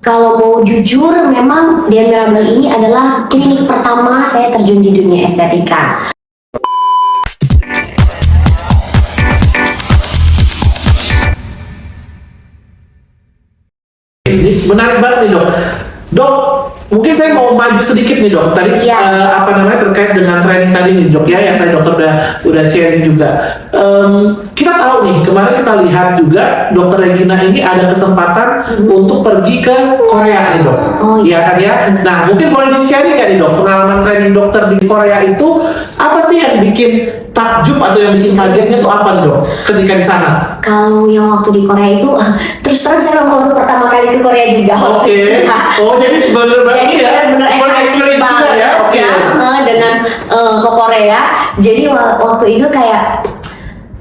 Kalau mau jujur, memang The Mirabel ini adalah klinik pertama saya terjun di dunia estetika. Ini menarik banget nih dok. Dok, mungkin saya mau maju sedikit nih dok. Tadi terkait dengan training tadi nih dok ya, yang tadi dokter udah sharing juga. Kita tahu nih, kemarin kita lihat juga dokter Regina ini ada kesempatan untuk pergi ke Korea nih dok. Iya kan ya. Nah mungkin boleh di-sharing nggak nih dok, pengalaman training dokter di Korea itu apa sih yang bikin takjub atau yang bikin kagetnya tuh apa nih dok ketika di sana? Kalau yang waktu di Korea itu, terus terang saya baru pertama kali ke Korea juga. Oke. Oh jadi benar-benar excited banget ya. Dengan ke Korea. Jadi waktu itu kayak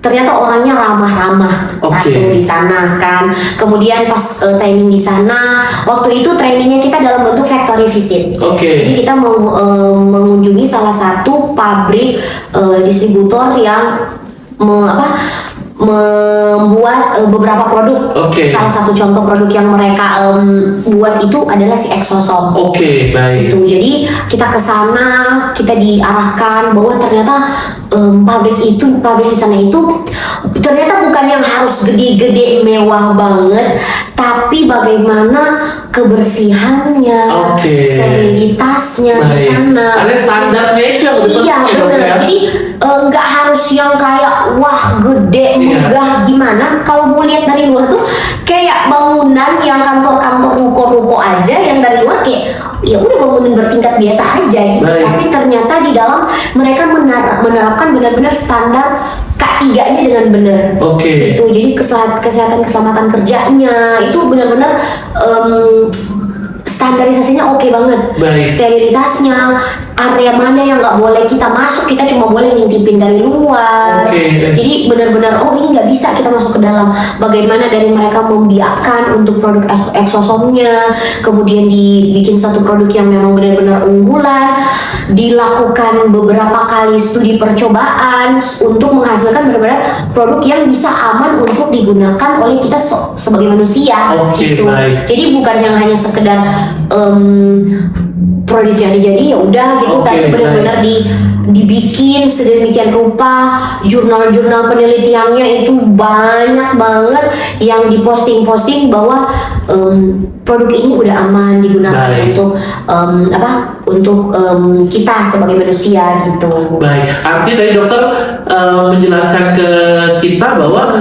ternyata orangnya ramah-ramah. Satu di sana kan. Kemudian pas training di sana, waktu itu trainingnya kita dalam bentuk factory visit. Jadi kita mau mengunjungi salah satu pabrik distributor yang membuat beberapa produk. Salah satu contoh produk yang mereka buat itu adalah si Exosom. Baik. Gitu. Jadi kita ke sana, kita diarahkan bahwa ternyata pabrik di sana itu ternyata bukan yang harus gede-gede mewah banget, tapi bagaimana kebersihannya, sterilitasnya di sana. Ada standarnya itu yang betul. Iya benar. Jadi nggak harus yang kayak wah gede megah gimana. Kalau mau lihat dari luar tuh kayak bangunan yang kantor-kantor ruko-ruko aja, yang dari luar kayak ya udah bangunan bertingkat biasa aja gitu. Tapi ternyata di dalam mereka menerapkan benar-benar standar K3-nya dengan benar. Gitu. Jadi kesehatan keselamatan kerjanya itu benar-benar standarisasinya oke banget. Sterilitasnya, area mana yang nggak boleh kita masuk, kita cuma boleh ngintipin dari luar. Jadi benar-benar ini nggak bisa kita masuk ke dalam. Bagaimana dari mereka membiarkan untuk produk Exosomnya, kemudian dibikin satu produk yang memang benar-benar unggulan, dilakukan beberapa kali studi percobaan untuk menghasilkan benar-benar produk yang bisa aman untuk digunakan oleh kita sebagai manusia. Gitu. Jadi bukan yang hanya sekedar produknya jadi ya udah gitu, tapi benar-benar dibikin sedemikian rupa. Jurnal-jurnal penelitiannya itu banyak banget yang diposting bahwa produk ini udah aman digunakan untuk kita sebagai manusia gitu. Artinya tadi dokter menjelaskan ke kita bahwa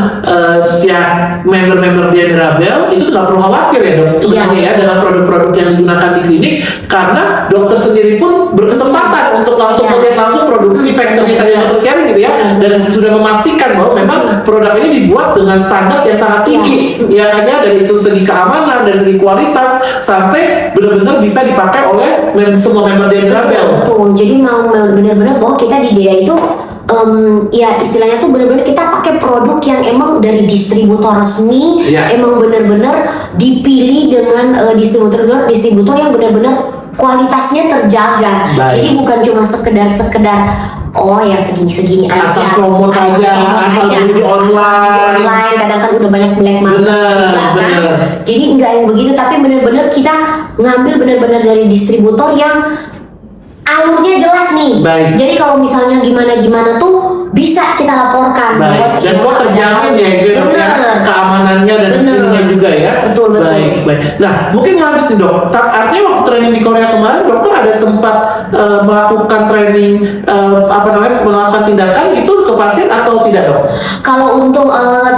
member-member The Mirabel itu nggak perlu khawatir ya dok sebenarnya ya dengan produk-produk yang digunakan di klinik, karena dokter sendiri pun berkesempatan untuk langsung melihat langsung produksi factory tadi yang dokter sharing gitu ya, dan sudah memastikan bahwa memang produk ini dibuat dengan standar yang sangat tinggi ya kan ya, dari itu segi keamanan, dari segi kualitas, sampai benar-benar bisa dipakai oleh semua member The Mirabel. Betul. Jadi mau benar-benar bahwa kita di DEA itu ya istilahnya tuh benar-benar kita pakai produk yang emang dari distributor resmi, emang benar-benar dipilih dengan distributor yang benar-benar kualitasnya terjaga. Jadi bukan cuma sekedar yang segini-segini aja, asal promote aja, asal beli online. Kadang kan udah banyak black market juga kan. Jadi enggak yang begitu, tapi benar-benar kita ngambil benar-benar dari distributor yang alurnya jelas nih. Jadi kalau misalnya gimana tuh bisa kita laporkan. Dan semua terjamin ya, keamanannya dan ininya juga ya. Betul. Baik. Nah, mungkin lanjut nih dok. Artinya waktu training di Korea kemarin, dokter ada sempat melakukan training melakukan tindakan itu ke pasien atau tidak dok? Kalau untuk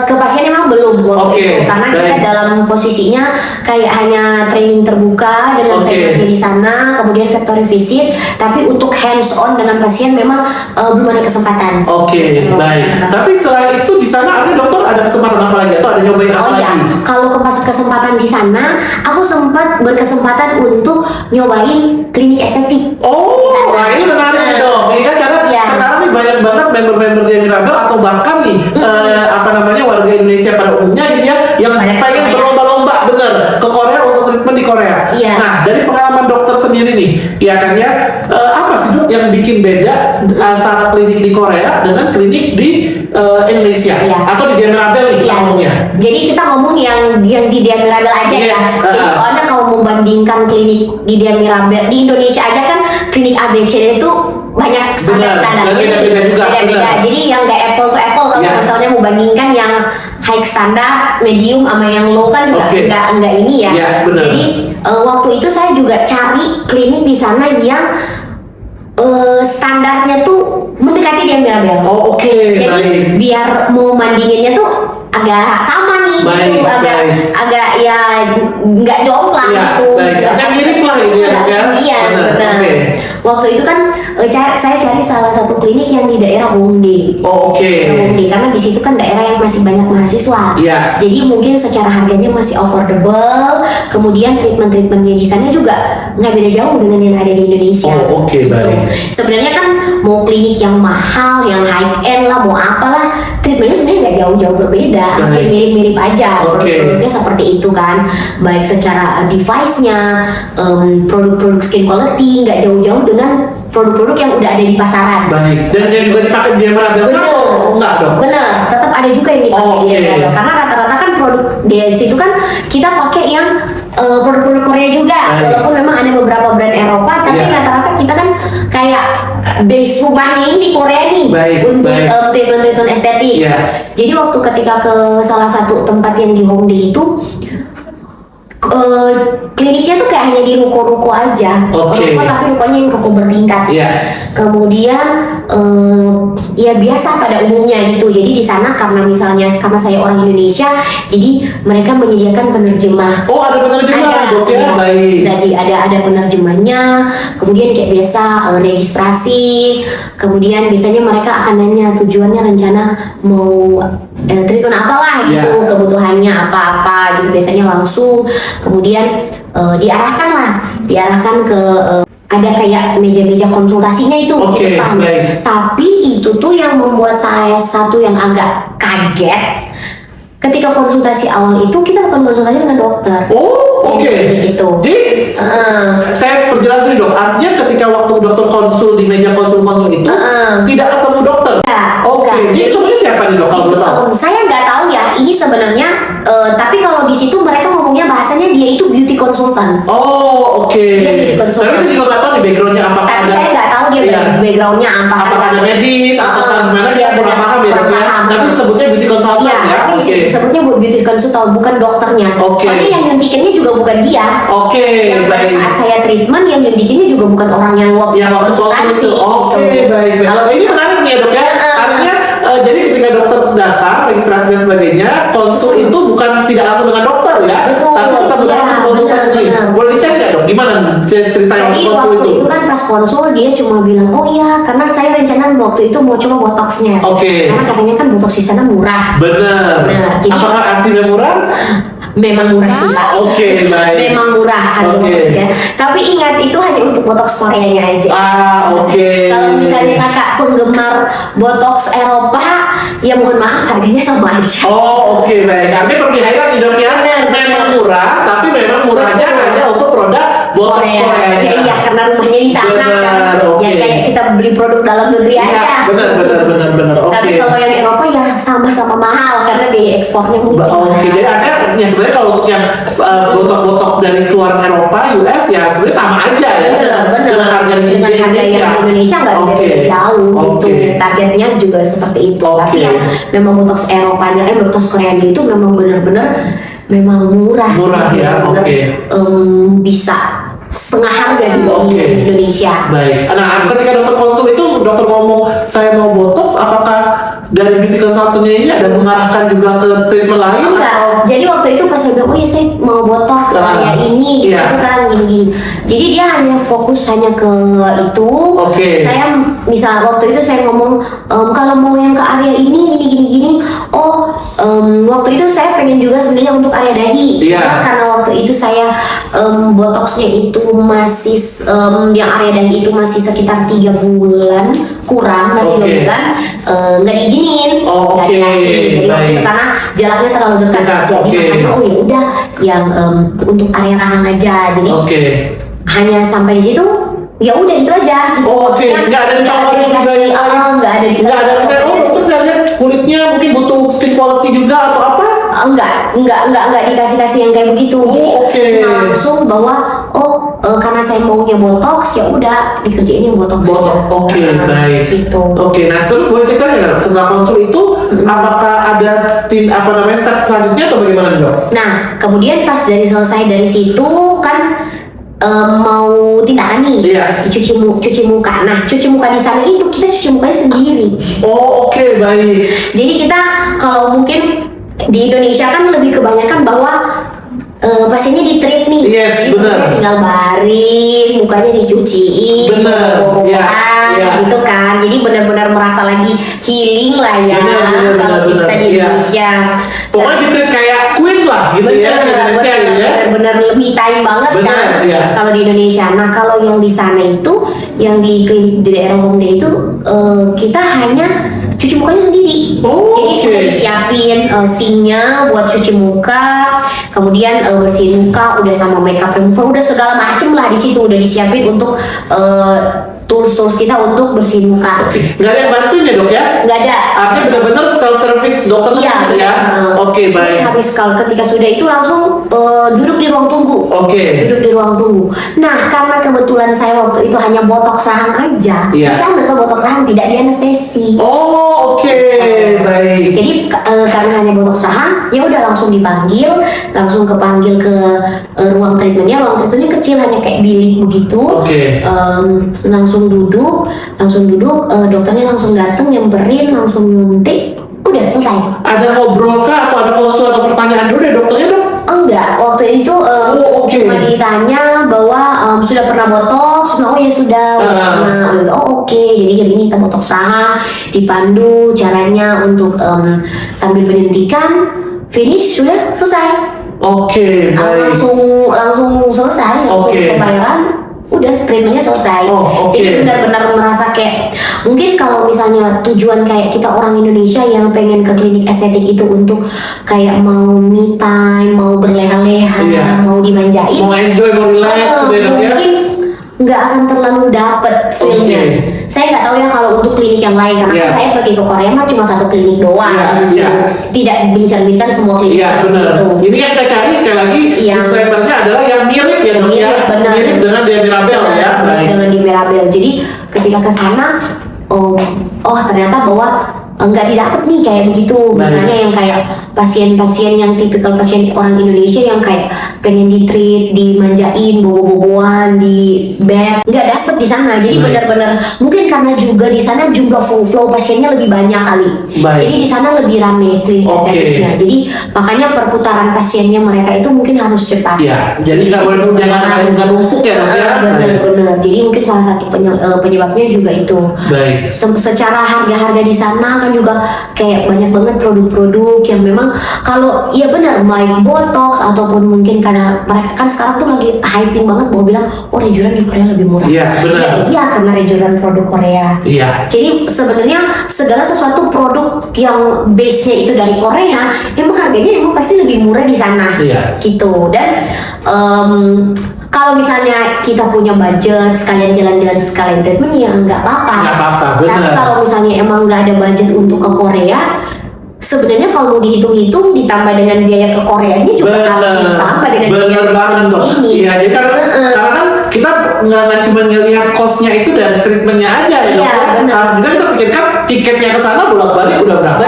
ke pasien memang belum waktu itu, karena kita dalam posisinya kayak hanya training terbuka dengan trainernya di sana, kemudian factory visit. Tapi untuk hands on dengan pasien memang belum ada kesempatan. Baik. Tapi selain itu di sana ada dokter ada kesempatan apa lagi atau ada nyobain apa lagi? Kalau kesempatan di sana, aku sempat berkesempatan untuk nyobain klinik estetik. Wah ini menarik dong. Ini kan karena sekarang nih banyak banget member-member The Mirabel atau bahkan nih warga Indonesia pada umumnya ini yang pengen berlomba-lomba ke Korea untuk treatment di Korea. Nah dari pengalaman dokter sendiri nih, ya kan ya, apa sih dok yang bikin beda antara klinik di Korea dengan klinik di Indonesia atau di The Mirabel nih kita ngomongnya? Jadi kita ngomong yang di The Mirabel aja ya. Jadi soalnya kalau mau membandingkan klinik di Dia Mirabel di Indonesia aja kan klinik ABC itu banyak standarnya beda-beda. Jadi yang kayak apple to apple kalau misalnya mau bandingkan yang high standar, medium sama yang low kan juga enggak ini ya. Jadi waktu itu saya juga cari klinik di sana yang standarnya tuh mendekati Dia Mirabel. Jadi biar mau bandinginnya tuh agak sama nih gitu, agak ya nggak jomplang gitu. Agak mirip lah gitu ya. Iya, benar. Waktu itu kan saya cari salah satu klinik yang di daerah Hongdae. Hongdae karena di situ kan daerah yang masih banyak mahasiswa. Jadi mungkin secara harganya masih affordable. Kemudian treatmentnya di sana juga nggak beda jauh dengan yang ada di Indonesia. Sebenarnya kan mau klinik yang mahal, yang high end lah, mau apalah, treatmentnya sebenarnya nggak jauh-jauh berbeda, hampir mirip-mirip aja. Produknya seperti itu kan, baik secara device-nya, produk-produk skin quality nggak jauh-jauh dengan produk-produk yang udah ada di pasaran. Dan yang juga dipakai di Dia Mirabel enggak dong? Bener, tetap ada juga yang dipakai di Dia Mirabel karena rata-rata kan produk di situ kan kita pakai yang produk-produk Korea juga, walaupun memang ada beberapa brand Eropa, tapi rata-rata kita kan kayak base rumahnya ini di Korea nih untuk treatment estetik. Jadi waktu ketika ke salah satu tempat yang di Hongdae itu kliniknya tuh kayak hanya di ruko-ruko aja, ruko tapi rukonya yang ruko bertingkat. Kemudian ya biasa pada umumnya gitu. Jadi di sana karena saya orang Indonesia, jadi mereka menyediakan penerjemah. Ada penerjemah, Jadi ada penerjemahnya. Kemudian kayak biasa registrasi. Kemudian biasanya mereka akan nanya tujuannya, rencana mau treatment apalah gitu, kebutuhannya apa-apa gitu. Biasanya langsung. Kemudian diarahkan ke ada kayak meja-meja konsultasinya itu di depan. Tapi itu tuh yang membuat saya satu yang agak kaget. Ketika konsultasi awal itu kita bukan konsultasi dengan dokter. Gitu. Jadi saya perjelas dulu dok. Artinya ketika waktu dokter konsul di meja konsul itu tidak ketemu dokter. Jadi itu siapa nih dok? Saya nggak tahu ya. Ini sebenarnya. Tapi kalau di situ mereka ngomongnya bahasanya dia itu beauty consultant. Dia beauty consultant. Tapi saya juga nggak tahu di backgroundnya apakah tapi saya nggak tahu dia backgroundnya apa. Apakah ada medis? Apakah gimana? Dia kurang paham ya dok ya. Tapi sebutnya beauty consultant ya. Sebutnya beauty consultant, bukan dokternya. Soalnya yang nyuntikinnya juga bukan dia. Yang pada saat saya treatment yang nyuntikinnya juga bukan orang yang waktu konsultasi. Ini menarik nih ya dok ya. Artinya jadi ketika dokter datang, registrasi dan sebagainya, konsul itu bukan tidak langsung dengan dokter ya, tapi tetap dengan konsultan. Boleh di-share nggak dok? Gimana cerita yang konsul itu? Waktu itu kan pas konsul dia cuma bilang, karena saya rencana waktu itu mau coba botoxnya. Karena katanya kan botox di sana murah. Benar. Apakah aslinya murah? Memang murah sih Pak. Memang murah harga botoxnya. Tapi ingat itu hanya untuk botox Koreanya aja. Kalau misalnya kakak penggemar botox Eropa, ya mohon maaf harganya sama aja. Artinya perlu di-highlight nih dok ya. Memang murah, tapi memang murahnya hanya untuk produk botox Korea. Iya, karena rumahnya di sana kan. Ya kayak kita beli produk dalam negeri aja. Benar. Tapi kalau yang Eropa ya sama-sama mahal karena biaya ekspornya mungkin. Jadi ada ya sebenarnya kalau untuk yang botok-botok dari luar Eropa, US ya sebenarnya sama aja ya. Dengan harga di Indonesia nggak beda jauh gitu. Targetnya juga seperti itu. Tapi yang memang botox Eropanya, botox Koreanya itu memang benar-benar memang murah sih. Bisa setengah harga di Indonesia. Nah, ketika dokter konsul itu dokter ngomong saya mau botox, apakah dari beauty consultantnya ini ada mengarahkan juga ke treatment lain? Enggak. Jadi waktu itu pas saya bilang, saya mau botox kayak ini, gitu kan, gini-gini. Jadi dia hanya fokus hanya ke itu. Saya misal waktu itu saya ngomong kalau mau yang ke area ini, gini-gini. Waktu itu saya pengen juga sebenarnya untuk area dahi. Karena waktu itu saya botoxnya itu masih yang area dahi itu masih sekitar 3 bulan kurang, masih 2 bulan nggak diizinin, nggak dikasih. Jadi waktu itu karena jaraknya terlalu dekat, jadi makanya ya udah yang untuk area rahang aja. Jadi hanya sampai di situ. Ya udah itu aja. Nggak ada dikasih. Nggak ada dikasih. Saya lihat kulitnya mungkin butuh skin quality juga atau apa? enggak dikasih yang kayak begitu. Jadi cuma langsung bahwa karena saya maunya botox, ya udah dikerjain yang botox. Oke, baik. Gitu. Oke, nah terus boleh cerita nggak setelah konsul itu apakah ada step selanjutnya atau bagaimana dok? Nah, kemudian pas selesai dari situ kan mau tindakan nih, cuci muka. Nah, cuci muka di sana itu kita cuci mukanya sendiri. Oke, baik. Jadi kita kalau mungkin di Indonesia kan lebih kebanyakan bahwa pasiennya di-treat nih. Yes, benar. Tinggal baring, mukanya dicuciin, gitu kan. Jadi benar-benar merasa lagi healing lah ya. Kalau kita di Indonesia. Pokoknya di-treat kayak queen lah gitu ya. Benar-benar me time banget kan. Kalau di Indonesia. Nah kalau yang di sana itu, yang di klinik di daerah Hongdae itu, kita hanya cuci mukanya sendiri. Jadi udah disiapin sinknya buat cuci muka, kemudian bersihin muka, udah sama makeup remover, udah segala macem lah di situ udah disiapin untuk tools kita untuk bersihin muka. Nggak ada yang bantuin ya dok ya? Nggak ada. Artinya benar-benar self service dokter sendiri ya? Oke, baik. Habis kalau ketika sudah itu langsung duduk di ruang tunggu. Duduk di ruang tunggu. Nah karena kebetulan saya waktu itu hanya botox rahang aja, di sana tuh botox rahang tidak di anestesi. Baik. Jadi karena hanya botox rahang, ya udah langsung kepanggil ke ruang treatmentnya. Ruang treatmentnya kecil, hanya kayak bilik begitu. Langsung duduk, dokternya langsung datang nyamperin, langsung nyuntik, udah selesai. Ada ngobrol kah atau ada konsul atau pertanyaan dulu dari dokternya dok? Enggak, waktu itu cuma ditanya bahwa sudah pernah botox, ya sudah. Jadi hari ini kita botox rahang, dipandu caranya untuk sambil penyuntikan, finish sudah selesai. Baik. Langsung selesai, langsung pembayaran. Udah treatmentnya selesai. Jadi benar-benar merasa kayak mungkin kalau misalnya tujuan kayak kita orang Indonesia yang pengen ke klinik estetik itu untuk kayak mau me time, mau berleha-leha, mau dimanjain, mau enjoy, mau relax, mungkin nggak akan terlalu dapet feelnya. Saya nggak tahu ya kalau untuk klinik yang lain, karena saya pergi ke Korea mah cuma satu klinik doang, tidak mencerminkan semua klinik itu. Ini yang kita cari sekali lagi, disclaimer-nya adalah yang mirip ya dok ya, mirip dengan Dia Mirabel ya. Dengan Dia Mirabel. Jadi ketika ke sana, ternyata bahwa nggak didapat nih kayak begitu. Misalnya yang kayak pasien-pasien yang tipikal pasien orang Indonesia yang kayak pengen di-treat, dimanjain, bobo-boboan di bed, nggak dapet di sana. Jadi benar-benar mungkin karena juga di sana jumlah flow pasiennya lebih banyak kali. Jadi di sana lebih rame klinik estetiknya. Jadi makanya perputaran pasiennya mereka itu mungkin harus cepat. Jadi nggak boleh jangan numpuk ya dok ya. Benar. Jadi mungkin salah satu penyebabnya juga itu. Secara harga-harga di sana kan juga kayak banyak banget produk-produk yang memang kalau benar baik botox ataupun mungkin karena mereka kan sekarang tuh lagi hyping banget bahwa bilang rejuran di Korea lebih murah. Karena rejuran produk Korea. Jadi sebenarnya segala sesuatu produk yang base-nya itu dari Korea emang harganya emang pasti lebih murah di sana. Gitu. Dan kalau misalnya kita punya budget sekalian jalan-jalan sekalian treatment ya nggak apa-apa. Tapi kalau misalnya emang nggak ada budget untuk ke Korea, sebenarnya kalau mau dihitung-hitung ditambah dengan biaya ke Korea ini juga harga sama dengan biaya di sini. Jadi karena kan kita nggak cuma ngelihat cost-nya itu dari treatmentnya aja ya. Harus juga kita pikirkan tiketnya ke sana bolak-balik udah berapa.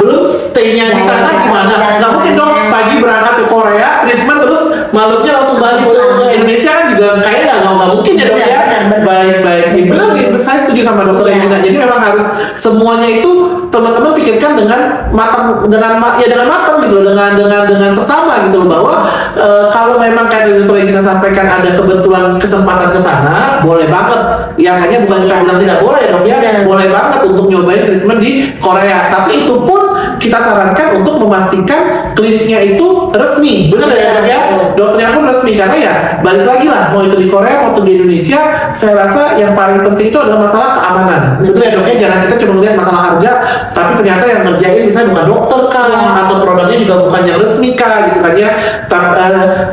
Belum stay-nya di sana gimana. Nggak mungkin dong pagi berangkat ke Korea treatment terus malamnya langsung balik ke Indonesia kan juga kayaknya nggak mungkin ya dok ya. Baik. Benar, saya setuju sama dokter Regina. Jadi memang harus semuanya itu teman-teman pikirkan dengan matang, dengan matang gitu, dengan seksama gitu loh, bahwa kalau memang kayak dokter Regina sampaikan ada kebetulan kesempatan ke sana, boleh banget. Yang hanya bukan kita bilang tidak boleh dok ya, boleh banget untuk nyobain treatment di Korea. Tapi itu pun kita sarankan untuk memastikan kliniknya itu resmi, benar ya dok ya? Dokternya pun resmi, karena ya balik lagi lah, mau itu di Korea maupun di Indonesia, saya rasa yang paling penting itu adalah masalah keamanan. Betul ya dok ya, jangan kita cuma melihat masalah harga, tapi ternyata yang ngerjain misalnya bukan dokter kah, atau produknya juga bukan yang resmi kah gitu kan ya.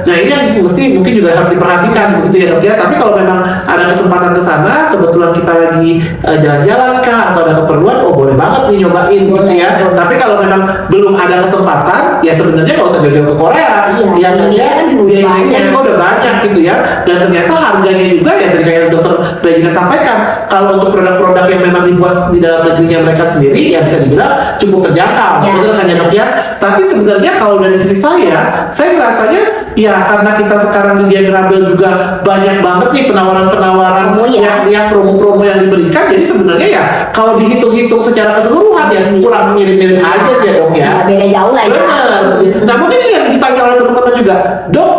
Nah ini yang mesti mungkin juga harus diperhatikan begitu ya dok ya. Tapi kalau memang ada kesempatan ke sana, kebetulan kita lagi jalan-jalan kah atau ada keperluan, boleh banget nih nyobain gitu ya. Tapi kalau memang belum ada kesempatan, ya sebenarnya nggak usah jauh-jauh ke Korea. Yang Indonesia kan juga udah banyak gitu ya. Dan ternyata harganya juga ya tadi kayak dokter Regina sampaikan, kalau untuk produk-produk yang memang dibuat di dalam negerinya mereka sendiri, ya bisa dibilang cukup terjangkau. Betul kan ya dok ya? Tapi sebenarnya kalau dari sisi saya ngerasanya ya karena kita sekarang di Diagrabel juga banyak banget nih penawaran-penawaran yang promo-promo yang diberikan. Jadi sebenarnya ya kalau dihitung-hitung secara keseluruhan ya kurang mirip-mirip aja sih ya dok ya. Beda jauh lah ya. Benar. Nah mungkin yang ditanya oleh teman-teman juga, dok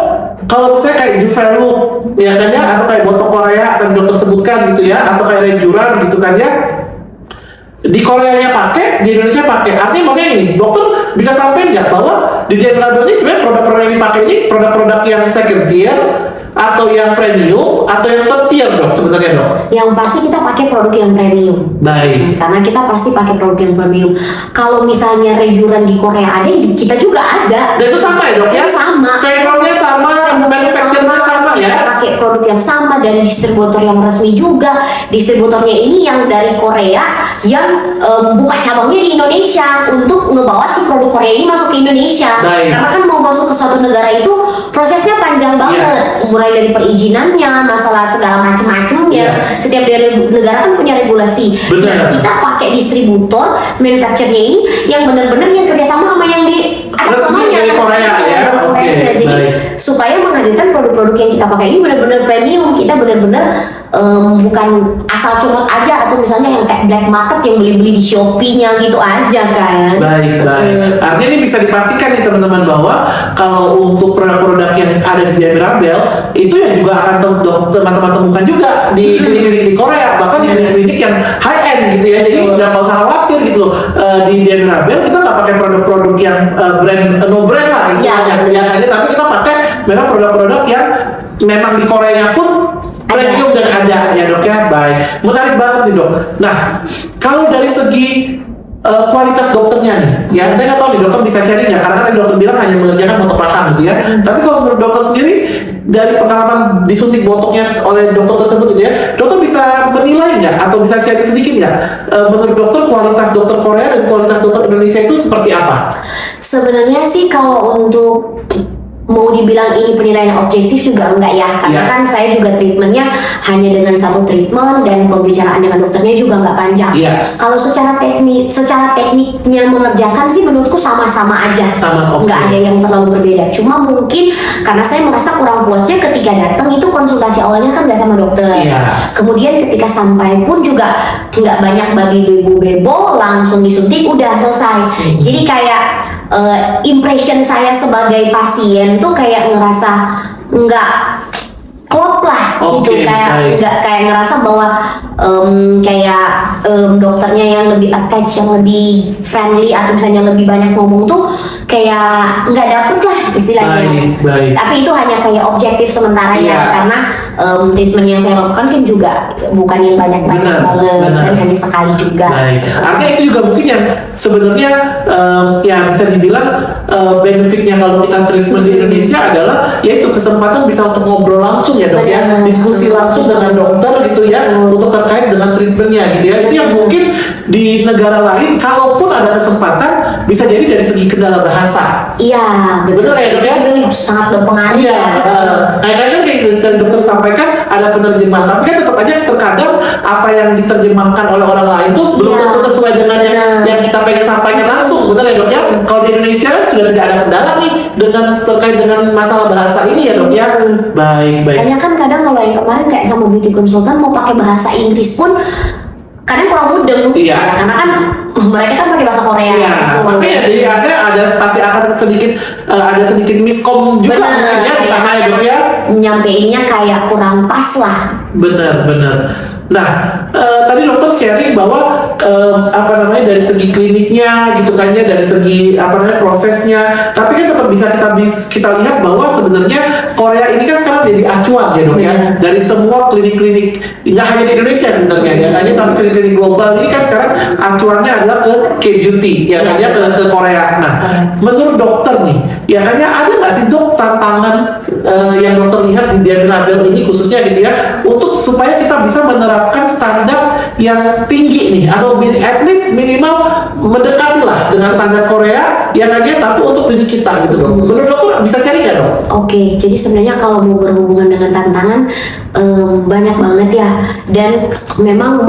kalau misalnya kayak Juvelu ya kan ya, atau kayak Botok Korea atau dokter sebutkan gitu ya, atau kayak Rejuran gitu kan ya, di Koreanya pakai, di Indonesia pakai. Artinya maksudnya ini, dokter bisa sampai nggak bahwa di Diagrabel ini sebenarnya produk-produk yang dipakai ini produk-produk yang second tier atau yang premium atau yang third tier dok sebenarnya dok? Yang pasti kita pakai produk yang premium. Baik. Karena kita pasti pakai produk yang premium. Kalau misalnya Rejuran di Korea ada, kita juga ada. Dan itu sama ya dok ya? Sama. Vendornya sama, manufacturernya sama ya? Kita pakai produk yang sama dari distributor yang resmi juga. Distributornya ini yang dari Korea yang buka cabangnya di Indonesia untuk ngebawa si produk Korea ini masuk ke Indonesia. Baik. Karena kan mau masuk ke suatu negara itu prosesnya panjang banget. Mulai dari perizinannya, masalah segala macam-macamnya. Setiap negara kan punya regulasi. Nah, kita pakai distributor, manufacturernya ini yang benar-benar yang kerjasama sama yang di atas namanya dari Korea ya. Jadi supaya menghadirkan produk-produk yang kita pakai ini benar-benar premium, kita benar-benar bukan asal comot aja atau misalnya yang kayak black market yang beli-beli di Shopee-nya gitu aja kan. Baik. Artinya ini bisa dipastikan nih teman-teman bahwa kalau untuk produk-produk yang ada di Diagrabel itu ya juga akan teman-teman temukan juga di klinik-klinik di Korea, bahkan di klinik-klinik yang high end gitu ya. Jadi nggak usah khawatir gitu loh. Di Diagrabel kita nggak pakai produk-produk yang brand no brand lah istilahnya, tapi kita pakai memang produk-produk yang memang di Koreanya pun premium dan ada ya dok ya. Baik, menarik banget nih dok. Nah kalau dari segi kualitas dokternya nih, ya saya nggak tahu nih dokter bisa sharing nggak, karena tadi dokter bilang hanya mengerjakan botok rahang gitu ya. Tapi kalau menurut dokter sendiri dari pengalaman disuntik botoknya oleh dokter tersebut gitu ya, dokter bisa menilai nggak atau bisa sharing sedikit nggak menurut dokter kualitas dokter Korea dan kualitas dokter Indonesia itu seperti apa? Sebenarnya sih kalau untuk mau dibilang ini penilaian objektif juga enggak ya, karena kan saya juga treatmentnya hanya dengan satu treatment dan pembicaraan dengan dokternya juga nggak panjang. Kalau secara tekniknya mengerjakan sih menurutku sama-sama aja, nggak ada yang terlalu berbeda. Cuma mungkin karena saya merasa kurang puasnya ketika datang itu konsultasi awalnya kan nggak sama dokter. Kemudian ketika sampai pun juga nggak banyak babi bebo, langsung disuntik udah selesai. Jadi kayak impression saya sebagai pasien tuh kayak ngerasa nggak klop lah gitu, kayak nggak kayak ngerasa bahwa dokternya yang lebih attach, yang lebih friendly atau misalnya lebih banyak ngomong tuh kayak nggak dapet lah istilahnya. Tapi itu hanya kayak objektif sementara ya, karena treatment yang saya lakukan kan juga bukan yang banyak-banyak banget dan hanya sekali juga. Artinya itu juga mungkin yang sebenarnya ya bisa dibilang benefitnya kalau kita treatment di Indonesia adalah yaitu kesempatan bisa untuk ngobrol langsung ya dok ya, diskusi langsung dengan dokter gitu ya, untuk terkait dengan treatmentnya gitu ya. Itu yang mungkin di negara lain kalaupun ada kesempatan bisa jadi dari segi kendala bahasa. Iya, betul ya dok ya? Sangat berpengaruh. Iya, kayaknya kayak dokter sampaikan ada penerjemah, tapi kan tetap aja terkadang apa yang diterjemahkan oleh orang lain itu belum tentu sesuai dengan yang kita pengen sampaikan langsung, betul ya dok ya? Kalau di Indonesia sudah tidak ada kendala nih dengan terkait dengan masalah bahasa ini ya dok ya. Baik. Kayaknya kan kadang kalau yang kemarin kayak sama beauty konsultan mau pakai bahasa Inggris pun kadang kurang mudeng. Karena kan mereka kan pakai bahasa Korea gitu. Tapi ya jadi akhirnya pasti akan ada sedikit miskom juga mungkin ya sama ya dok ya. Nyampeinnya kayak kurang pas lah. Benar. Nah, tadi dokter sharing bahwa dari segi kliniknya gitu kan ya, dari segi prosesnya, tapi kan tetap bisa kita lihat bahwa sebenarnya Korea ini kan sekarang jadi acuan ya dok ya, dari semua klinik-klinik nggak hanya di Indonesia sebenarnya ya, tapi klinik-klinik global ini kan sekarang acuannya adalah ke K-beauty ya kan ya, ke Korea. Nah, menurut dokter nih, ya kan ya ada nggak sih dok tantangan yang dokter lihat di Diagrabel ini khususnya gitu ya, untuk supaya kita bisa menerapkan standar yang tinggi nih, atau at least minimal mendekati lah dengan standar Korea yang aja, tapi untuk diri kita gitu loh. Menurut dokter bisa sharing nggak dok? Oke, jadi sebenarnya kalau mau berhubungan dengan tantangan banyak banget ya, dan memang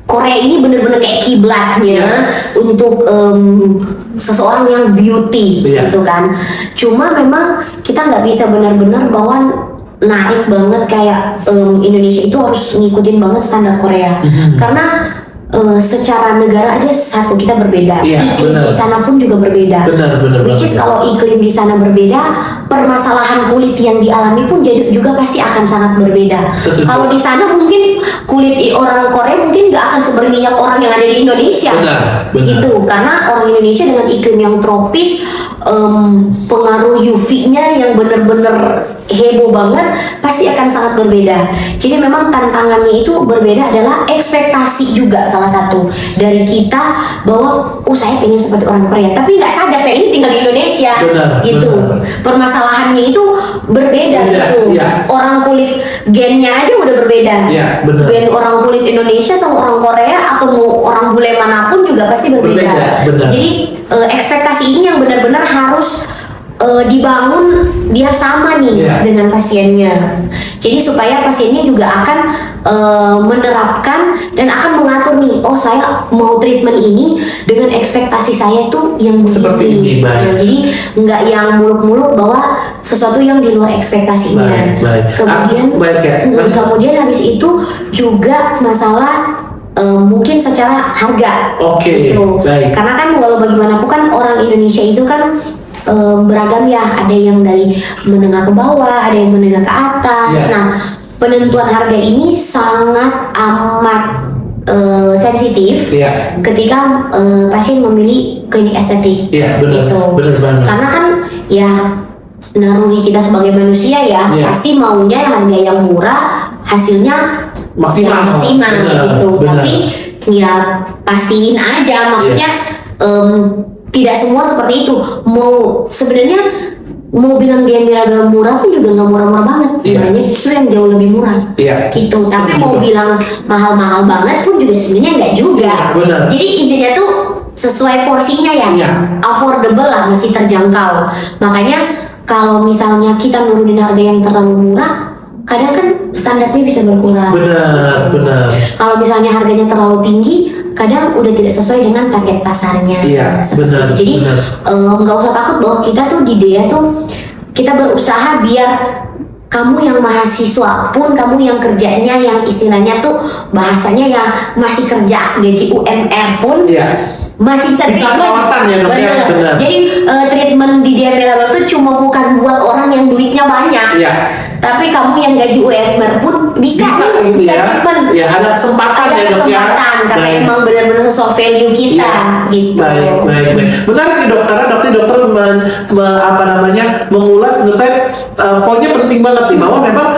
Korea ini bener-bener kayak kiblatnya untuk seseorang yang beauty gitu kan. Cuma memang kita nggak bisa benar-benar bahwa narik banget kayak Indonesia itu harus ngikutin banget standar Korea, karena secara negara aja satu kita berbeda, iklim di sana pun juga berbeda. Which is kalau iklim di sana berbeda, permasalahan kulit yang dialami pun jadi juga pasti akan sangat berbeda. Kalau di sana mungkin kulit orang Korea mungkin nggak akan seberminyak orang yang ada di Indonesia, gitu. Karena orang Indonesia dengan iklim yang tropis, pengaruh UV-nya yang bener-bener heboh banget, pasti akan sangat berbeda. Jadi memang tantangannya itu berbeda, adalah ekspektasi juga salah satu dari kita bahwa saya pengen seperti orang Korea, tapi nggak sadar saya ini tinggal di Indonesia, gitu. Permasalahannya itu berbeda gitu. Orang kulit gennya aja udah berbeda. Gen orang kulit Indonesia sama orang Korea atau mau orang bule manapun juga pasti berbeda. Jadi ekspektasi ini yang benar-benar harus dibangun biar sama nih dengan pasiennya. Jadi supaya pasiennya juga akan menerapkan dan akan mengatur nih, oh saya mau treatment ini dengan ekspektasi saya tuh yang seperti ini. Jadi nggak yang muluk-muluk bahwa sesuatu yang di luar ekspektasinya. Kemudian habis itu juga masalah mungkin secara harga, gitu. Karena kan walau bagaimanapun kan orang Indonesia itu kan beragam ya, ada yang dari menengah ke bawah, ada yang menengah ke atas. Nah, penentuan harga ini sangat amat sensitif ketika pasien memilih klinik estetik, gitu. Karena kan ya naluri kita sebagai manusia ya, pasti maunya harga yang murah, hasilnya maksimal gitu. Tapi ya pastiin aja, maksudnya tidak semua seperti itu. Sebenarnya mau bilang dia Mirabel murah pun juga nggak murah-murah banget. Sebenarnya justru yang jauh lebih murah, gitu. Tapi mau bilang mahal-mahal banget pun juga sebenarnya nggak juga. Jadi intinya tuh sesuai porsinya ya, affordable lah, masih terjangkau. Makanya kalau misalnya kita nurunin harga yang terlalu murah, kadang kan standarnya bisa berkurang. Kalau misalnya harganya terlalu tinggi, kadang udah tidak sesuai dengan target pasarnya. Jadi nggak usah takut bahwa kita tuh di DEA tuh kita berusaha biar kamu yang mahasiswa pun, kamu yang kerjanya yang istilahnya tuh bahasanya yang masih kerja gaji UMR pun masih bisa treatment. Jadi treatment di DEA Mirabel tuh cuma bukan buat orang yang duitnya banyak, tapi kamu yang gaji UMR pun bisa treatment. Ada kesempatan karena emang benar-benar sesuai value kita, gitu. Baik. Benar nih dok, karena dokter mengulas, menurut saya poinnya penting banget nih, bahwa memang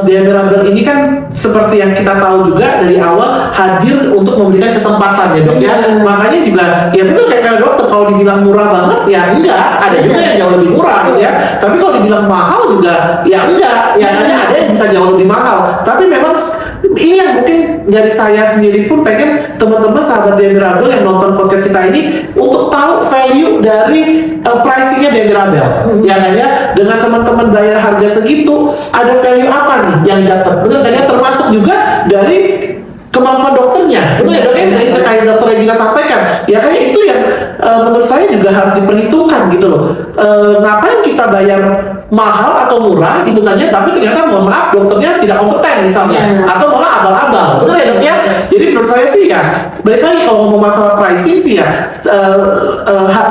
DEA Mirabel ini kan seperti yang kita tahu juga dari awal hadir untuk memberikan kesempatan ya dok ya. Makanya juga ya betul kayak dokter, kalau dibilang murah banget ya enggak, ada juga yang jauh lebih murah gitu ya. Tapi kalau dibilang mahal juga ya enggak, ya ada yang bisa jauh lebih mahal. Tapi memang ini yang mungkin dari saya sendiri pun pengen teman-teman sahabat DEA Mirabel yang nonton podcast kita ini untuk tahu value dari pricingnya DEA Mirabel. Ya kan ya, dengan teman-teman bayar harga segitu, ada value apa nih yang dapat? Benar kan ya, termasuk juga dari kemampuan dokternya. Betul ya dok, yang tadi terkait dokter Regina sampaikan, ya kayak itu yang menurut saya juga harus diperhitungkan gitu loh. Ngapain kita bayar mahal atau murah gitu kan ya, tapi ternyata mohon maaf dokternya tidak kompeten misalnya, atau malah abal-abal. Betul ya dok ya. Jadi menurut saya sih ya, balik lagi kalau ngomong masalah pricing sih ya,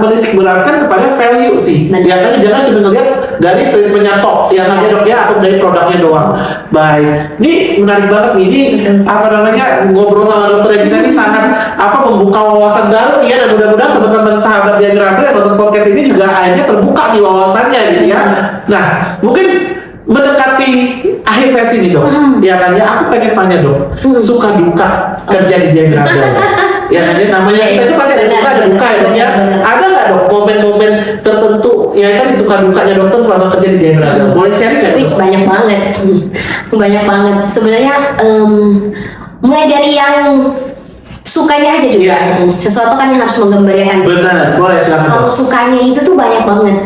menitik beratkan kepada value sih. Ya kan, jangan cuma ngelihat dari treatmentnya tok, yang ada dok ya, atau dari produknya doang. Baik, ini menarik banget nih. Ini ngobrol sama dokter Regina ini sangat membuka wawasan baru ya, dan mudah-mudahan teman-teman sahabat DEA Mirabel yang nonton podcast ini juga akhirnya terbuka nih wawasannya gitu ya. Nah, mungkin mendekati akhir sesi nih dok, ya kan ya, aku pengen tanya dok, suka duka kerja di DEA Mirabel. Ya kan ya, namanya kita itu pasti ada suka ada duka ya dok ya. Ada nggak dok momen-momen tertentu yang tadi suka dukanya dokter selama kerja di DEA Mirabel? Boleh sharing nggak? Banyak banget sebenarnya. mulai dari yang sukanya aja dulu. Sesuatu kan yang harus menggambarkan. Benar, boleh silakan. Kalau sukanya itu tuh banyak banget.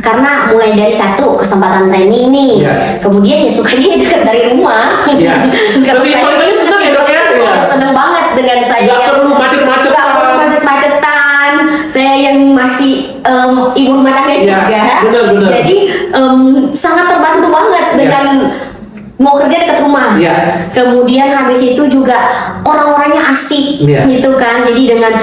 Karena mulai dari satu kesempatan training nih. Kemudian ya sukanya dekat dari rumah. Kalau saya senang ya dok ya. Seneng banget dengan saya. Gak perlu macet-macetan. Gak perlu macet-macetan. Saya yang masih ibu rumah tangga juga. Benar. Jadi sangat terbantu banget dengan mau kerja dekat rumah. Kemudian habis itu juga orang-orangnya asik gitu kan. Jadi dengan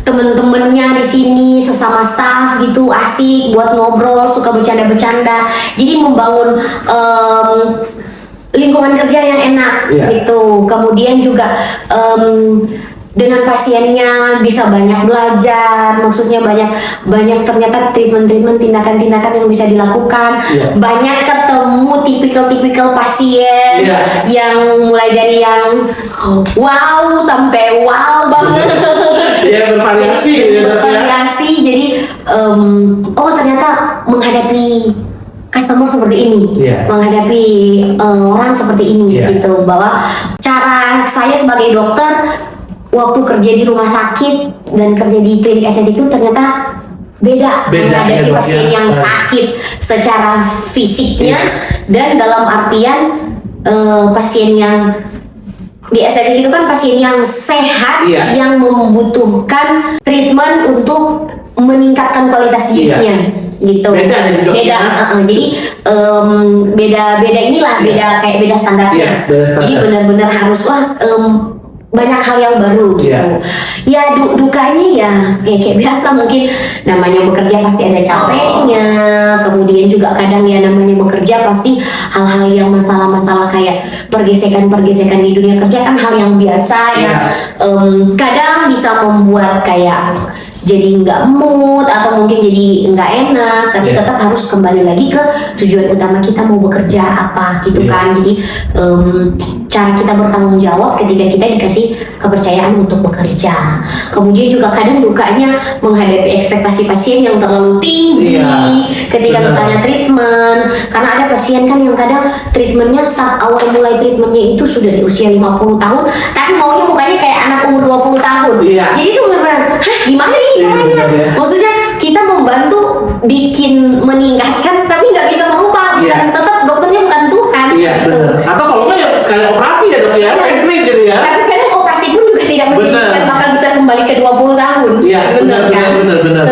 temen-temennya di sini sesama staff gitu asik buat ngobrol, suka bercanda-bercanda. Jadi membangun lingkungan kerja yang enak gitu. Kemudian juga dengan pasiennya bisa banyak belajar, maksudnya banyak ternyata treatment-treatment, tindakan-tindakan yang bisa dilakukan. Banyak ketemu tipikal pasien yang mulai dari yang wow sampai wow banget. Bervariasi. Jadi oh ternyata menghadapi customer seperti ini, menghadapi orang seperti ini gitu. Bahwa cara saya sebagai dokter waktu kerja di rumah sakit dan kerja di klinik estetik itu ternyata beda menghadapi pasien yang sakit secara fisiknya dan dalam artian pasien yang di estetik itu kan pasien yang sehat yang membutuhkan treatment untuk meningkatkan kualitas hidupnya gitu. Beda. Jadi beda inilah kayak beda standarnya. Jadi benar-benar harus banyak hal yang baru gitu. Ya dukanya ya kayak biasa, mungkin namanya bekerja pasti ada capeknya. Kemudian juga kadang ya namanya bekerja pasti hal-hal yang masalah-masalah kayak pergesekan di dunia kerja kan hal yang biasa kadang bisa membuat kayak jadi nggak mood atau mungkin jadi nggak enak, tapi tetap harus kembali lagi ke tujuan utama kita mau bekerja apa gitu kan. Jadi cara kita bertanggung jawab ketika kita dikasih kepercayaan untuk bekerja. Kemudian juga kadang dukanya menghadapi ekspektasi pasien yang terlalu tinggi ketika misalnya treatment, karena ada pasien kan yang kadang treatmentnya start awal mulai treatmentnya itu sudah di usia 50 tahun tapi maunya mukanya kayak anak umur 20 tahun. Jadi itu benar-benar gimana ini caranya? Maksudnya kita membantu bikin meningkatkan tapi nggak bisa merubah, dan tetap dokternya bukan Tuhan. Atau kalau nggak ya sekali operasi ya dok ya, facelift gitu ya. Tapi kadang operasi pun juga tidak menjanjikan bakal bisa kembali ke 20 tahun. Benar kan?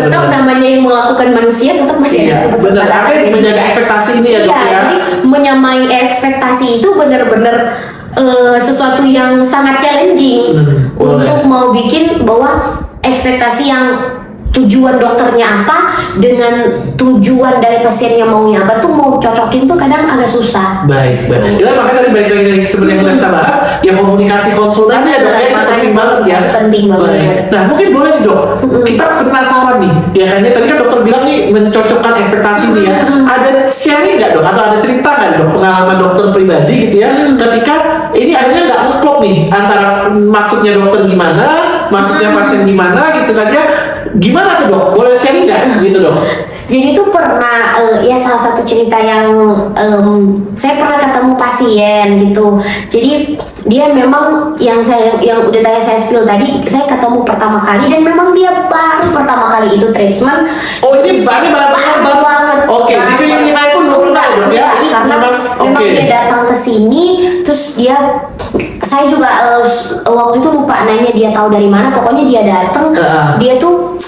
Tetap namanya yang melakukan manusia tetap masih ada batasan. Menjaga ekspektasi ini ya dok ya. Jadi menyamai ekspektasi itu benar-benar sesuatu yang sangat challenging untuk mau bikin bahwa ekspektasi yang tujuan dokternya apa dengan tujuan dari pasiennya maunya apa tuh mau cocokin tuh kadang agak susah. Baik. Jadi makanya tadi balik lagi seperti yang kita bahas, ya komunikasi konsultannya dok ya penting banget ya. Penting banget. Nah mungkin boleh nih dok, kita penasaran nih, ya kan tadi kan dokter bilang nih mencocokkan ekspektasi nih ya. Ada sharing nggak dok atau ada cerita nggak dok pengalaman dokter pribadi gitu ya ketika ini akhirnya nggak ngeklop nih antara maksudnya dokter gimana, maksudnya pasien gimana gitu kan ya. Gimana tuh dok? Boleh sharing nggak gitu dok? Jadi tuh pernah ya salah satu cerita yang saya pernah ketemu pasien gitu. Jadi dia memang yang udah tanya saya spill tadi, saya ketemu pertama kali dan memang dia baru pertama kali itu treatment. Oh ini baru banget. Oke, di klinik lain pun belum tahu dok ya. Karena memang dia datang ke sini, terus saya juga waktu itu lupa nanya dia tahu dari mana. Pokoknya dia datang, dia tuh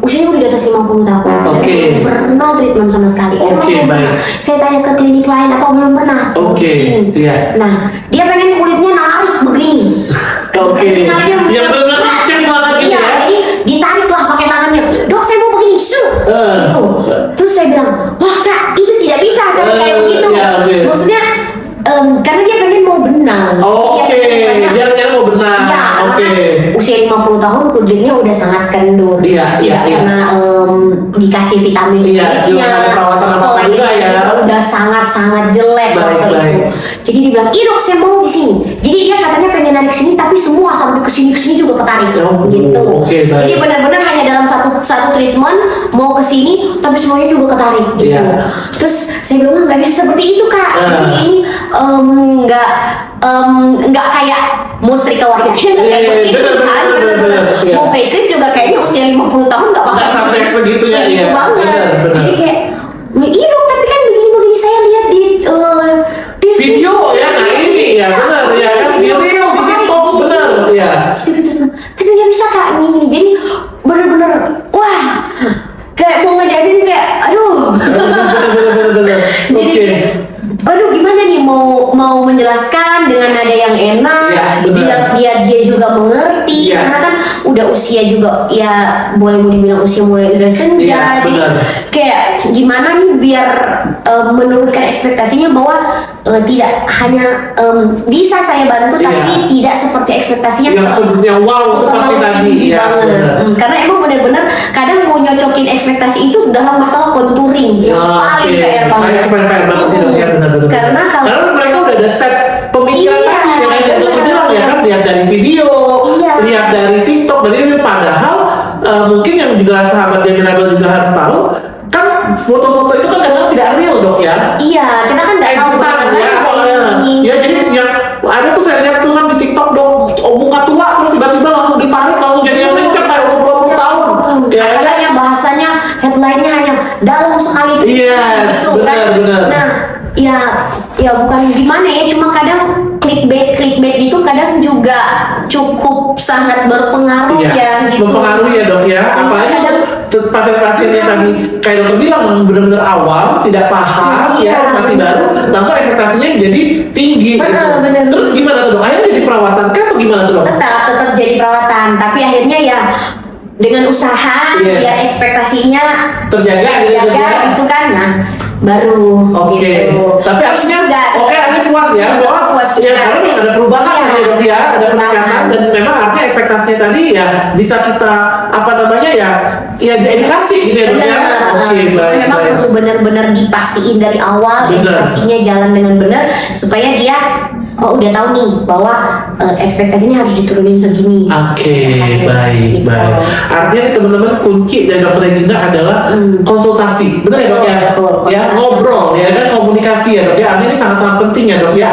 usianya udah di atas 50 tahun. Belum pernah treatment sama sekali. Baik. Saya tanya ke klinik lain apa belum pernah. Sini. Nah, dia pengen kulitnya narik begini. Yang benar kecil banget gitu ya. Jadi ditarik lah pakai tangannya. Dok, saya mau begini, gitu. Terus saya bilang, wah kak, itu tidak bisa kayak begitu. Maksudnya karena dia pengen mau benang. Dia mau benang. Usia 50 tahun kulitnya udah sangat kendur. Karena dikasih vitamin kulitnya, kulitnya udah sangat jelek waktu itu. Jadi dia bilang, dok saya mau di sini. Jadi dia katanya pengen narik sini, tapi semua sampai kesini juga ketarik gitu. Jadi benar-benar hanya dalam satu treatment mau kesini, tapi semuanya juga ketarik gitu. Terus saya bilang nggak bisa seperti itu kak. Ini nggak kayak mau setrika wajahnya nggak kayak begitu kan, bener-bener mau facelift juga kayaknya usia 50 tahun nggak bakal sampai segitunya, segitu iya. banget. Bener. Jadi kayak iya dong, tapi kan begini saya lihat di video ya, nah ini ya benar ya kan, di Reel, di TikTok, benar ya. Tapi nggak bisa Kak nih, jadi bener-bener wah kayak mau ngejelasin kayak aduh. Bener. Jadi kayak, aduh gimana nih mau menjelaskan dengan nada yang enak, Ya, biar dia juga mengerti, Ya. karena kan udah usia juga ya boleh mau dibilang usia mulai udah senja, Ya, jadi benar. kayak gimana nih biar menurunkan ekspektasinya bahwa tidak hanya bisa saya bantu, Ya. tapi tidak seperti ekspektasinya Yang seperti yang wow seperti tadi tinggi ya. banget. Benar. Karena emang benar-benar kadang mau nyocokin ekspektasi itu dalam masalah contouring Ya, yang paling oke. PR banget. Itu PR banget sih dong ya, benar. Karena kalau mereka udah ada set pemikiran Iya, tadi yang ada benar. bilang ya kan, lihat dari video, Iya. lihat dari TikTok, dari padahal mungkin yang juga sahabat yang juga harus tahu kan foto-foto itu kan kadang tidak real dok ya. iya, kita kan nggak tahu Editan bagaimana ya, ini. ya jadi yang ada tuh saya lihat tuh kan di TikTok dong, muka tua terus tiba-tiba langsung ditarik langsung jadi yang mencet kayak 20 tahun. Ada yang bahasanya headline-nya hanya dalam sekali Yes, gitu kan. benar. Nah, ya bukan gimana ya, cuma kadang clickbait itu kadang juga cukup sangat berpengaruh ya gitu. Berpengaruh ya dok ya, Sehingga apalagi kadang- untuk pasien-pasien yang tadi kayak dokter bilang benar-benar awam, tidak paham Iya. ya, masih baru, langsung ekspektasinya jadi tinggi gitu. Benar. Terus gimana tuh dok? Akhirnya jadi perawatan kah atau gimana tuh dok? tetap jadi perawatan, tapi akhirnya ya dengan usaha Yes. biar ekspektasinya Terjaga gitu itu kan, nah baru Oke, gitu. tapi Terus artinya juga, oke, Ani puas ya bahwa puas ya juga. karena memang ada perubahan Iya. ya dok ya, ada peningkatan dan memang artinya ekspektasinya tadi ya bisa kita apa namanya ya diedukasi gitu ya dok ya. benar. Oke, baik. Memang perlu benar-benar dipastiin dari awal, Benar. edukasinya jalan dengan benar supaya dia udah tahu nih bahwa ekspektasinya harus diturunin segini. Oke, Gitu. baik. Artinya teman-teman kunci dari dokter Regina adalah konsultasi, benar ya dok ya? Betul, Ya ngobrol ya kan, komunikasi ya dok ya. Artinya ini sangat-sangat penting ya dok ya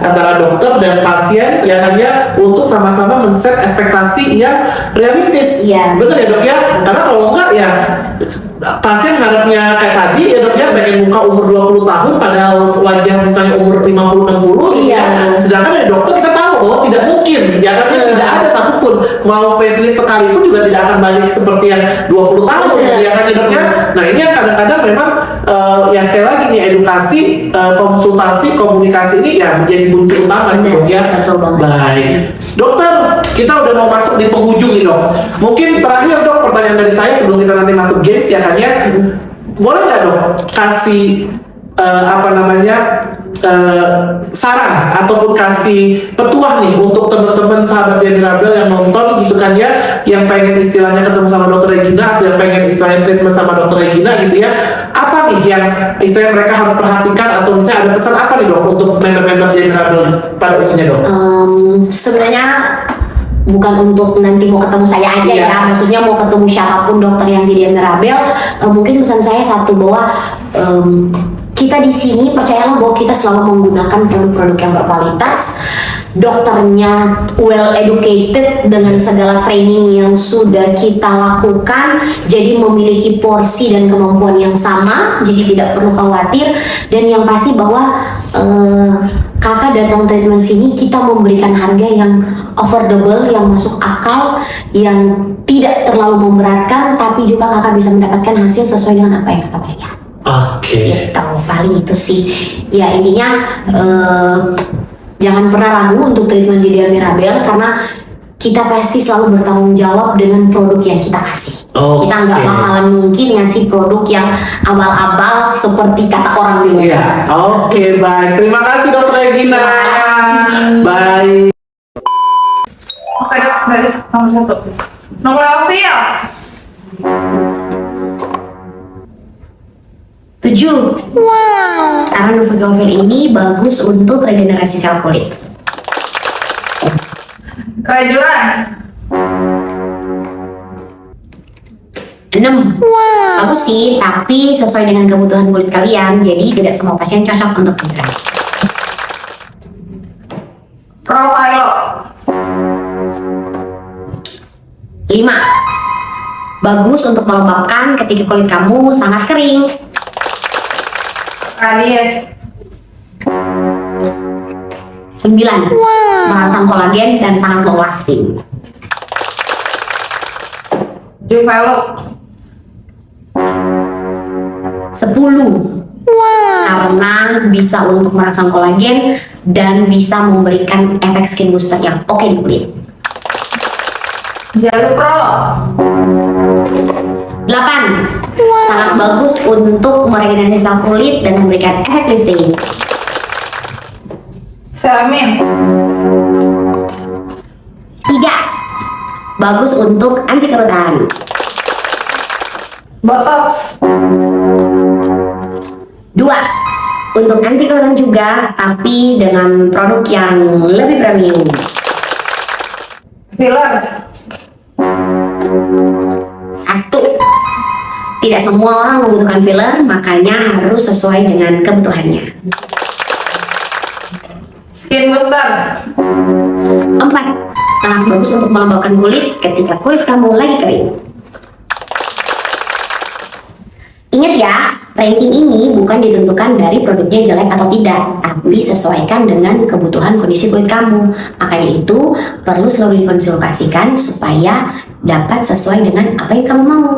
antara dokter dan pasien ya hanya untuk sama-sama men-set ekspektasi yang realistis. Iya. Benar ya dok ya? Karena kalau enggak ya pasien harapnya kayak tadi ya dok ya, pengen muka umur 20 tahun padahal wajah misalnya umur 50-60 gitu Iya. ya. Sedangkan dari dokter kita tahu bahwa tidak mungkin ya kan, tidak ada satupun mau facelift sekalipun juga tidak akan balik seperti yang 20 tahun ya kan ya dok ya. Nah ini yang kadang-kadang memang ya sekali lagi nih edukasi, konsultasi, komunikasi ini ya menjadi kunci utama sih dok ya. Betul banget. Baik, dokter kita udah mau masuk di penghujung nih dok. Mungkin terakhir dok pertanyaan dari saya sebelum kita nanti masuk games ya kan ya. Boleh nggak dok kasih saran ataupun kasih petuah nih untuk teman-teman sahabat Dia Mirabel yang nonton gitu kan ya, yang pengen istilahnya ketemu sama dokter Regina atau yang pengen istilahnya treatment sama dokter Regina gitu ya, apa nih yang istilahnya mereka harus perhatikan atau misalnya ada pesan apa nih dok untuk member-member Dia Mirabel pada umumnya dok? Sebenarnya bukan untuk nanti mau ketemu saya aja Iya. ya, maksudnya mau ketemu siapapun dokter yang di Dia Mirabel. Mungkin pesan saya satu, bahwa kita di sini percayalah bahwa kita selalu menggunakan produk-produk yang berkualitas, dokternya well educated dengan segala training yang sudah kita lakukan, jadi memiliki porsi dan kemampuan yang sama, jadi tidak perlu khawatir. Dan yang pasti bahwa kakak datang treatment sini kita memberikan harga yang affordable, yang masuk akal, yang tidak terlalu memberatkan, tapi juga kakak bisa mendapatkan hasil sesuai dengan apa yang kakak bayar. Oke. Gitu, paling itu sih. Ya intinya jangan pernah ragu untuk treatment di Dia Mirabel, karena kita pasti selalu bertanggung jawab dengan produk yang kita kasih. Oke. Kita nggak bakalan mungkin ngasih produk yang abal-abal seperti kata orang di luar Iya. sana. Oke, baik. Terima kasih dokter Regina. kasih. Baik. Oke, garis nomor 1. Nomor Alfil. 7. Karena Nuvigovel ini bagus untuk regenerasi sel kulit. Kelajuran. 6. Bagus sih, tapi sesuai dengan kebutuhan kulit kalian, jadi tidak semua pasien cocok untuk kejuran. Profilo. 5. Bagus untuk melembabkan ketika kulit kamu sangat kering. Radies. 9. Merangsang kolagen dan sangat long lasting. Juvelo. 10. Karena bisa untuk merangsang kolagen dan bisa memberikan efek skin booster yang oke di kulit. Jalu Pro. 8. Sangat bagus untuk meregenerasi sel kulit dan memberikan efek lifting. Selamin. 3. Bagus untuk anti kerutan. Botox. 2. Untuk anti kerutan juga, tapi dengan produk yang lebih premium. Filler. 1. Tidak semua orang membutuhkan filler, makanya harus sesuai dengan kebutuhannya. Skin booster. 4. Sangat bagus untuk melembabkan kulit ketika kulit kamu lagi kering. Ingat ya, ranking ini bukan ditentukan dari produknya jelek atau tidak, tapi sesuaikan dengan kebutuhan kondisi kulit kamu. Makanya itu perlu selalu dikonsultasikan supaya dapat sesuai dengan apa yang kamu mau.